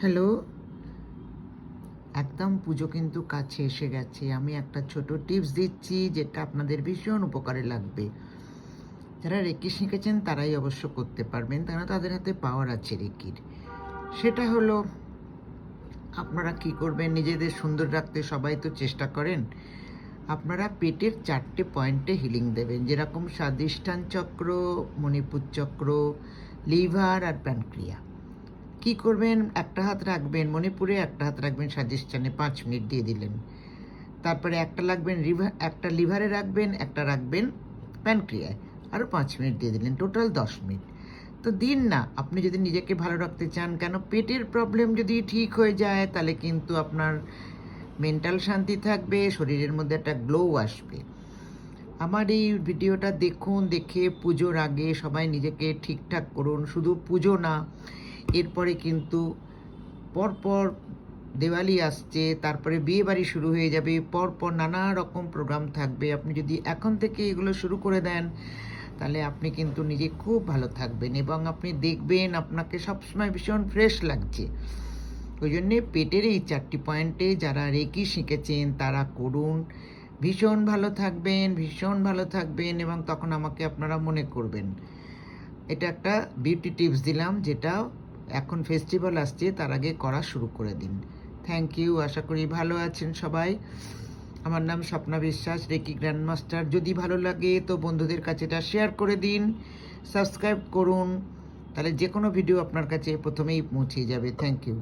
Hello, একদম পুজো কিন্তু কাছে এসে গেছে। আমি একটা ছোট টিপস দিচ্ছি যেটা আপনাদের ভীষণ উপকারে লাগবে। যারা রেকি শিখেছেন তারাই অবশ্য করতে পারবেন, কারণ তাদের হাতে পাওয়ার আছে রেকির। সেটা হলো, আপনারা কি করবেন, নিজেদের সুন্দর রাখতে সবাই তো চেষ্টা করেন। আপনারা পেটের 4টে পয়েন্টে হিলিং দেবেন, যেরকম স্বাধিষ্ঠান চক্র, মণিপুর চক্র, লিভার আর প্যানক্রিয়া। কি করবেন, একটা হাত রাখবেন মণিপুরে, একটা হাত রাখবেন স্বাধিষ্ঠানে, 5 মিনিট দিয়ে দিলেন। তারপরে একটা লিভারে রাখবেন, একটা রাখবেন প্যানক্রিয়ায়, আরও 5 মিনিট দিয়ে দিলেন, টোটাল 10 মিনিট। তো দিন না, আপনি যদি নিজেকে ভালো রাখতে চান, কেন পেটের প্রবলেম যদি ঠিক হয়ে যায় তাহলে কিন্তু আপনার মেন্টাল শান্তি থাকবে, শরীরের মধ্যে একটা গ্লো আসবে। আমার এই ভিডিওটা দেখুন, দেখে পুজোর আগে সবাই নিজেকে ঠিকঠাক করুন। শুধু পুজো না, এরপরে কিন্তু পরপর দেওয়ালি আসছে, তারপরে বিয়ে বাড়ি শুরু হয়ে যাবে, পরপর নানা রকম প্রোগ্রাম থাকবে। আপনি যদি এখন থেকে এগুলো শুরু করে দেন তাহলে আপনি কিন্তু নিজে খুব ভালো থাকবেন এবং আপনি দেখবেন আপনাকে সবসময় ভীষণ ফ্রেশ লাগছে। ওই জন্যে পেটের এই 4টি পয়েন্টে যারা রেকি শিখেছেন তারা করুন, ভীষণ ভালো থাকবেন, ভীষণ ভালো থাকবেন এবং তখন আমাকে আপনারা মনে করবেন। এটা একটা বিউটি টিপস দিলাম, যেটা এখন ফেস্টিভ্যাল আসছে তার আগে করা শুরু করে দিন। থ্যাংক ইউ, আশা করি ভালো আছেন সবাই। আমার নাম স্বপ্না বিশ্বাস, রেকি গ্র্যান্ডমাস্টার। যদি ভালো লাগে তো বন্ধুদের কাছে এটা শেয়ার করে দিন, সাবস্ক্রাইব করুন, তাহলে যে কোনো ভিডিও আপনার কাছে প্রথমেই পৌঁছে যাবে। Thank you.